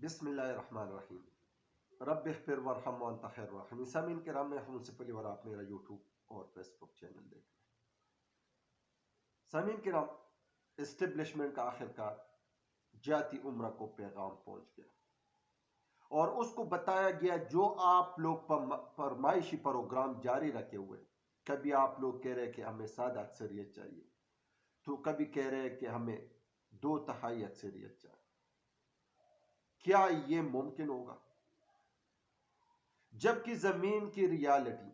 بسم اللہ الرحمن الرحیم رب اغفر ورحم وانت خیر الراحمین۔ سامعین کرام، میں ہوں سے پہلی بار آپ میرا یوٹیوب اور فیس بک چینل دیکھ رہے ہیں۔ سامعین کرام، اسٹیبلشمنٹ کا آخرکار جاتی عمرہ کو پیغام پہنچ گیا اور اس کو بتایا گیا جو آپ لوگ فرمائشی پروگرام جاری رکھے ہوئے۔ کبھی آپ لوگ کہہ رہے کہ ہمیں سادہ اکثریت چاہیے، تو کبھی کہہ رہے کہ ہمیں 2/3 اکثریت چاہیے۔ کیا یہ ممکن ہوگا؟ جبکہ زمین کی ریالٹی،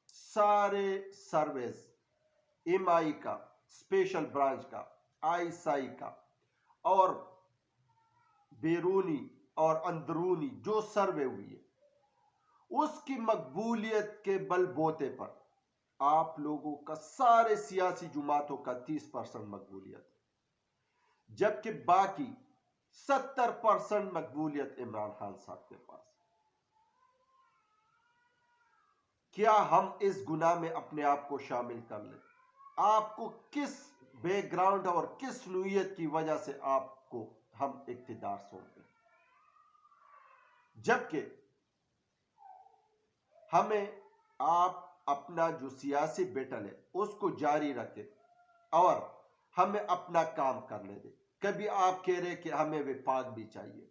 سارے سرویز، ایم آئی کا، اسپیشل برانچ کا، آئی سائی کا اور بیرونی اور اندرونی جو سروے ہوئی ہے، اس کی مقبولیت کے بل بوتے پر آپ لوگوں کا سارے سیاسی جماعتوں کا 30% مقبولیت ہے، جبکہ باقی 70% مقبولیت عمران خان صاحب کے پاس۔ کیا ہم اس گناہ میں اپنے آپ کو شامل کر لیں؟ آپ کو کس بیک گراؤنڈ اور کس نوعیت کی وجہ سے آپ کو ہم اقتدار سونپیں، جبکہ ہمیں آپ اپنا جو سیاسی بیٹل ہے اس کو جاری رکھے اور ہمیں اپنا کام کرنے دے۔ کبھی آپ کہہ رہے کہ ہمیں وفاق بھی چاہیے،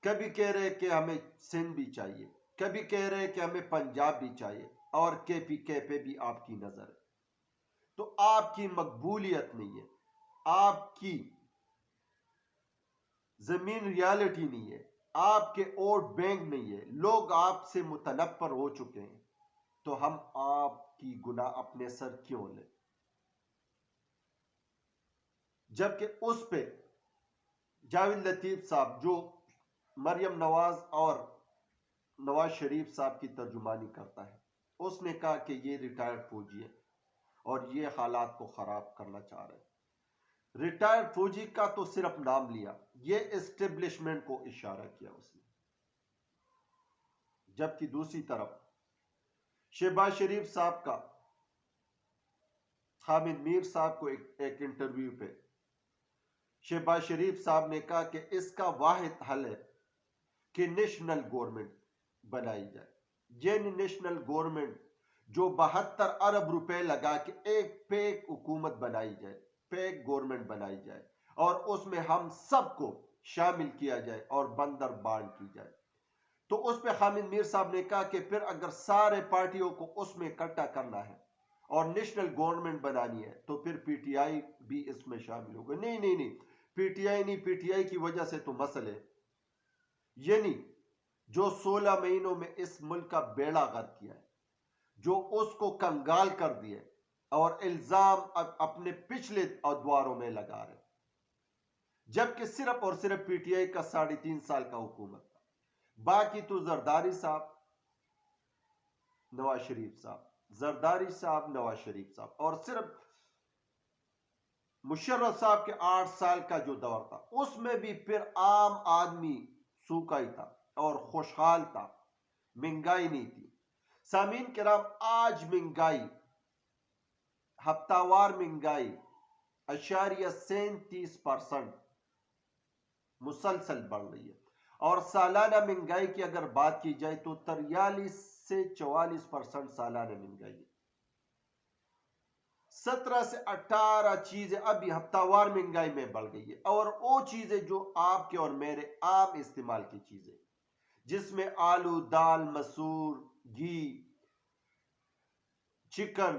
کبھی کہہ رہے کہ ہمیں سندھ بھی چاہیے، کبھی کہہ رہے کہ ہمیں پنجاب بھی چاہیے، اور KPK پہ بھی آپ کی نظر ہے۔ تو آپ کی مقبولیت نہیں ہے، آپ کی زمین ریالٹی نہیں ہے، آپ کے ووٹ بینک نہیں ہے، لوگ آپ سے متنفر ہو چکے ہیں، تو ہم آپ کی گناہ اپنے سر کیوں لیں؟ جبکہ اس پہ جاوید لطیف صاحب جو مریم نواز اور نواز شریف صاحب کی ترجمانی کرتا ہے، اس نے کہا کہ یہ ریٹائرڈ فوجی ہے اور یہ حالات کو خراب کرنا چاہ رہے ہیں۔ ریٹائرڈ فوجی کا تو صرف نام لیا، یہ اسٹیبلشمنٹ کو اشارہ کیا اس نے۔ جبکہ دوسری طرف شہباز شریف صاحب کا حامد میر صاحب کو ایک انٹرویو پہ شہباز شریف صاحب نے کہا کہ اس کا واحد حل ہے کہ نیشنل گورنمنٹ بنائی جائے، یہ نیشنل گورنمنٹ جو 72 ارب روپے لگا کے ایک پیک حکومت بنائی جائے، پیک گورنمنٹ بنائی جائے، اور اس میں ہم سب کو شامل کیا جائے اور بندر بانٹ کی جائے۔ تو اس پہ حامد میر صاحب نے کہا کہ پھر اگر سارے پارٹیوں کو اس میں اکٹھا کرنا ہے اور نیشنل گورنمنٹ بنانی ہے تو پھر PTI بھی اس میں شامل ہوگا۔ نہیں نہیں نہیں، PTI نہیں، PTI کی وجہ سے تو مسئلے یعنی جو 16 مہینوں میں اس ملک کا بیڑا غرق کیا ہے، جو اس کو کنگال کر دیے اور الزام اپنے پچھلے ادواروں میں لگا رہے، جبکہ صرف اور صرف PTI کا 3.5 سال کا حکومت تھا۔ باقی تو زرداری صاحب، نواز شریف صاحب، زرداری صاحب، نواز شریف صاحب، اور صرف مشرف صاحب کے 8 سال کا جو دور تھا، اس میں بھی پھر عام آدمی سوکھا ہی تھا اور خوشحال تھا، مہنگائی نہیں تھی۔ سامعین کرام، آج مہنگائی، ہفتہ وار مہنگائی 37% مسلسل بڑھ رہی ہے، اور سالانہ مہنگائی کی اگر بات کی جائے تو 43 سے 44% سالانہ مہنگائی ہے۔ 17 سے 18 چیزیں ابھی ہفتہ وار مہنگائی میں بڑھ گئی ہے، اور وہ چیزیں جو آپ کے اور میرے عام استعمال کی چیزیں، جس میں آلو، دال، مسور، گھی، چکن،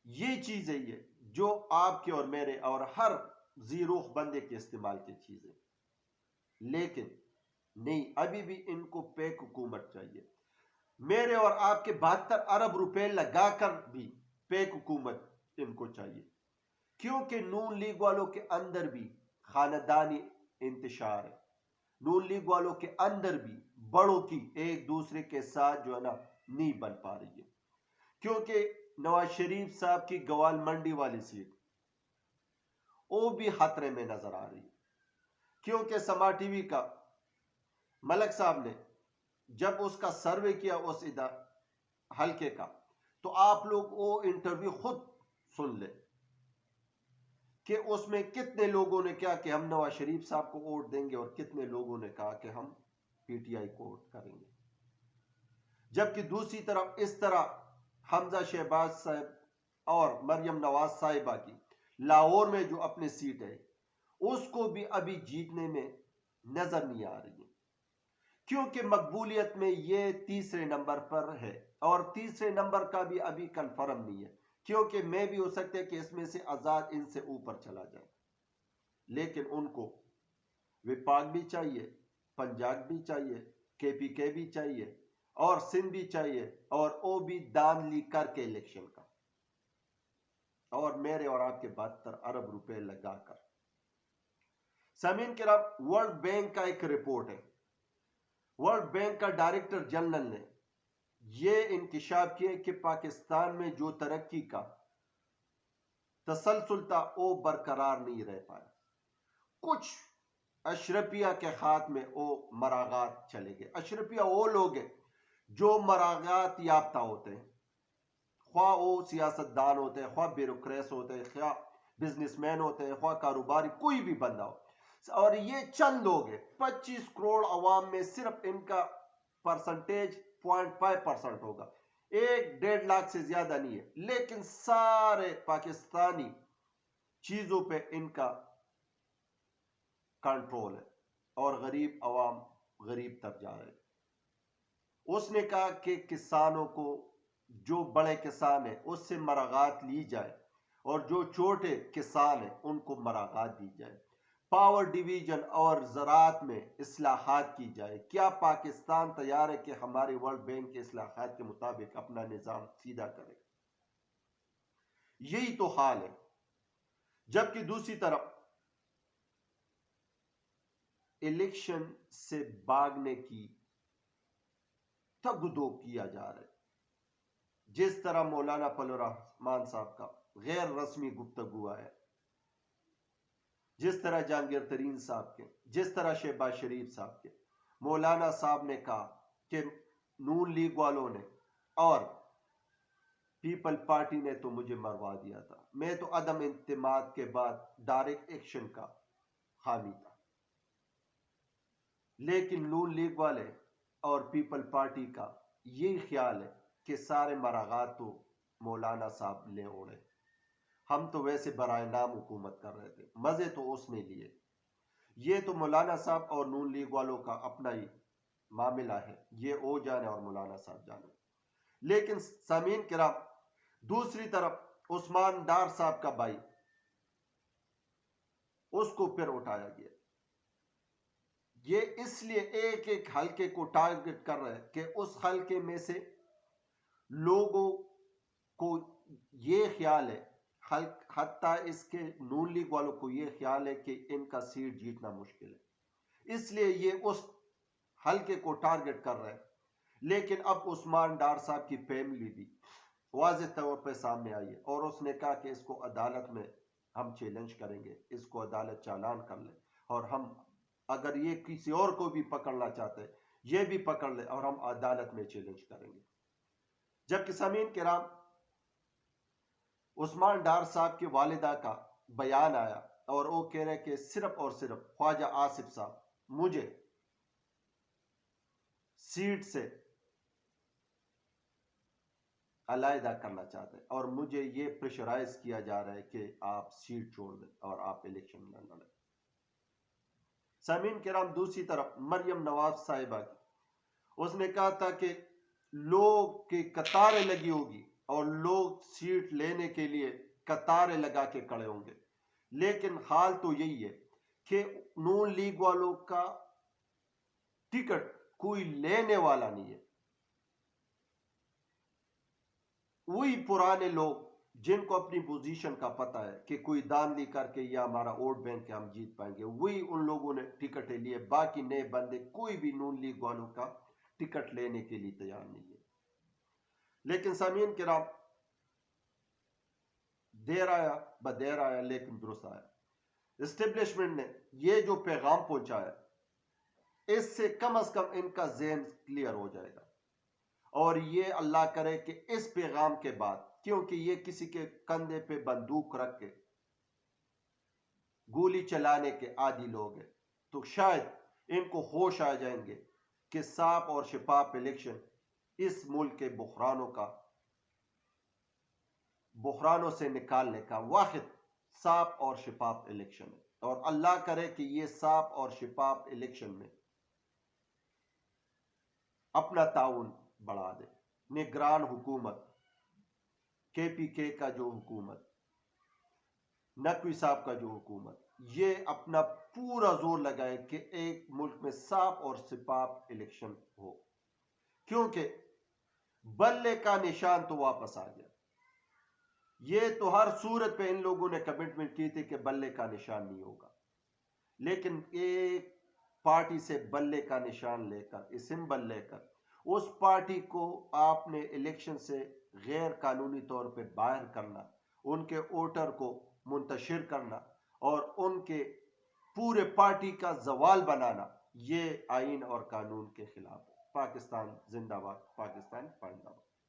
یہ چیزیں یہ جو آپ کے اور میرے اور ہر ذی روح بندے کے استعمال کی چیزیں، لیکن نہیں، ابھی بھی ان کو پیک حکومت چاہیے۔ میرے اور آپ کے 72 ارب روپے لگا کر بھی پیک حکومت ان کو چاہیے، کیونکہ نون لیگ والوں کے اندر بھی خاندانی انتشار ہے، نون لیگ والوں کے اندر بھی بڑوں کی ایک دوسرے کے ساتھ جو ہے نا نہیں بن پا رہی ہے، کیونکہ نواز شریف صاحب کی گوال منڈی والی سیٹ وہ بھی خطرے میں نظر آ رہی ہے، کیونکہ سما ٹی وی کا ملک صاحب نے جب اس کا سروے کیا اس حلقے کا، تو آپ لوگ وہ انٹرویو خود سن لیں کہ اس میں کتنے لوگوں نے کہا کہ ہم نواز شریف صاحب کو ووٹ دیں گے اور کتنے لوگوں نے کہا کہ ہم پی ٹی آئی کو ووٹ کریں گے. جبکہ دوسری طرف اس طرح حمزہ شہباز صاحب اور مریم نواز صاحبہ کی لاہور میں جو اپنی سیٹ ہے اس کو بھی ابھی جیتنے میں نظر نہیں آ رہی ہے، کیونکہ مقبولیت میں یہ تیسرے نمبر پر ہے اور تیسرے نمبر کا بھی ابھی کنفرم نہیں ہے، کیونکہ میں بھی ہو سکتا ہے کہ اس میں سے آزاد ان سے اوپر چلا جائے. لیکن ان کو وپاک بھی چاہیے، پنجاب بھی چاہیے، کے پی کے بھی چاہیے اور سندھ بھی چاہیے اور وہ بھی دان لی کر کے الیکشن کا اور میرے اور آپ کے 72 ارب روپے لگا کر. سامعین کرام، ورلڈ بینک کا ایک رپورٹ ہے، ورلڈ بینک کا ڈائریکٹر جنرل نے یہ انکشاف کیا کہ پاکستان میں جو ترقی کا تسلسل تھا وہ برقرار نہیں رہ پایا. کچھ اشرفیہ کے ہاتھ میں وہ مراغات چلے گئے. اشرفیہ وہ لوگ ہیں جو مراغات یافتہ ہوتے ہیں، خواہ وہ سیاست دان ہوتے ہیں، خواہ بیوروکریس ہوتے ہیں، خواہ بزنس مین ہوتے ہیں، خواہ کاروباری، کوئی بھی بندہ ہو. اور یہ چند لوگ ہیں، 25 کروڑ عوام میں صرف ان کا پرسنٹیج 0.5% ہوگا، 1-1.5 لاکھ سے زیادہ نہیں ہے، لیکن سارے پاکستانی چیزوں پہ ان کا کنٹرول ہے اور غریب عوام غریب تر جا رہے. اس نے کہا کہ کسانوں کو، جو بڑے کسان ہیں اس سے مراغات لی جائے اور جو چھوٹے کسان ہیں ان کو مراغات دی جائے. پاور ڈویژن اور زراعت میں اصلاحات کی جائے. کیا پاکستان تیار ہے کہ ہمارے ورلڈ بینک کے اصلاحات کے مطابق اپنا نظام سیدھا کرے؟ یہی تو حال ہے. جبکہ دوسری طرف الیکشن سے بھاگنے کی تگ دو کیا جا رہا ہے. جس طرح مولانا فضل الرحمان صاحب کا غیر رسمی گفتگو ہے، جس طرح جہانگیر ترین صاحب کے، جس طرح شہباز شریف صاحب کے، مولانا صاحب نے کہا کہ نون لیگ والوں نے اور پیپل پارٹی نے تو مجھے مروا دیا تھا، میں تو عدم اعتماد کے بعد ڈائریکٹ ایکشن کا حامی تھا. لیکن نون لیگ والے اور پیپل پارٹی کا یہی خیال ہے کہ سارے مراغات تو مولانا صاحب نے اوڑے، ہم تو ویسے برائے نام حکومت کر رہے تھے، مزے تو اس نے لیے. یہ تو مولانا صاحب اور نون لیگ والوں کا اپنا ہی معاملہ ہے، یہ او جانے اور مولانا صاحب جانے. لیکن سامعین کرام، دوسری طرف عثمان ڈار صاحب کا بھائی، اس کو پھر اٹھایا گیا. یہ اس لیے ایک ایک حلقے کو ٹارگٹ کر رہے کہ اس حلقے میں سے لوگوں کو یہ خیال ہے، حتیٰ اس کے نون لیگ والوں کو یہ خیال ہے کہ ان کا سیٹ جیتنا مشکل ہے، اس لیے یہ اس حلقے کو ٹارگٹ کر رہے. لیکن اب عثمان ڈار صاحب کی فیملی بھی واضح طور پہ سامنے آئی ہے اور اس نے کہا کہ اس کو عدالت میں ہم چیلنج کریں گے، اس کو عدالت چالان کر لے اور ہم اگر یہ کسی اور کو بھی پکڑنا چاہتے یہ بھی پکڑ لے اور ہم عدالت میں چیلنج کریں گے. جبکہ سامعین کرام، عثمان ڈار صاحب کے والدہ کا بیان آیا اور وہ کہہ رہے کہ صرف اور صرف خواجہ آصف صاحب مجھے سیٹ سے علیحدہ کرنا چاہتے ہیں اور مجھے یہ پریشرائز کیا جا رہا ہے کہ آپ سیٹ چھوڑ دیں اور آپ الیکشن نہ لڑیں. سامعین کرام، دوسری طرف مریم نواز صاحبہ کی، اس نے کہا تھا کہ لوگ کی قطاریں لگی ہوگی اور لوگ سیٹ لینے کے لیے قطاریں لگا کے کھڑے ہوں گے، لیکن حال تو یہی ہے کہ نون لیگ والوں کا ٹکٹ کوئی لینے والا نہیں ہے. وہی پرانے لوگ جن کو اپنی پوزیشن کا پتہ ہے کہ کوئی داندلی کر کے یہ ہمارا ووٹ بینک ہے ہم جیت پائیں گے، وہی ان لوگوں نے ٹکٹیں لیے. باقی نئے بندے کوئی بھی نون لیگ والوں کا ٹکٹ لینے کے لیے تیار نہیں ہے. لیکن سامعین کرام، دیر آیا بدیر آیا لیکن درست آیا. اسٹیبلشمنٹ نے یہ جو پیغام پہنچایا اس سے کم از کم ان کا ذہن کلیئر ہو جائے گا اور یہ اللہ کرے کہ اس پیغام کے بعد، کیونکہ یہ کسی کے کندھے پہ بندوق رکھ کے گولی چلانے کے عادی لوگ ہیں، تو شاید ان کو ہوش آ جائیں گے کہ صاف اور شفاف الیکشن اس ملک کے بحرانوں سے نکالنے کا واحد صاف اور شفاف الیکشن ہے۔ اور اللہ کرے کہ یہ صاف اور شفاف الیکشن میں اپنا تعاون بڑھا دے۔ نگران حکومت، کے پی کے کا جو حکومت، نقوی صاحب کا جو حکومت، یہ اپنا پورا زور لگائے کہ ایک ملک میں صاف اور شفاف الیکشن ہو، کیونکہ بلے کا نشان تو واپس آ گیا۔ یہ تو ہر صورت پہ ان لوگوں نے کمٹمنٹ کی تھی کہ بلے کا نشان نہیں ہوگا، لیکن ایک پارٹی سے بلے کا نشان لے کر، سمبل لے کر، اس پارٹی کو آپ نے الیکشن سے غیر قانونی طور پہ باہر کرنا، ان کے ووٹر کو منتشر کرنا اور ان کے پورے پارٹی کا زوال بنانا، یہ آئین اور قانون کے خلاف ہے۔ پاکستان زندہ باد، پاکستان پائندہ باد۔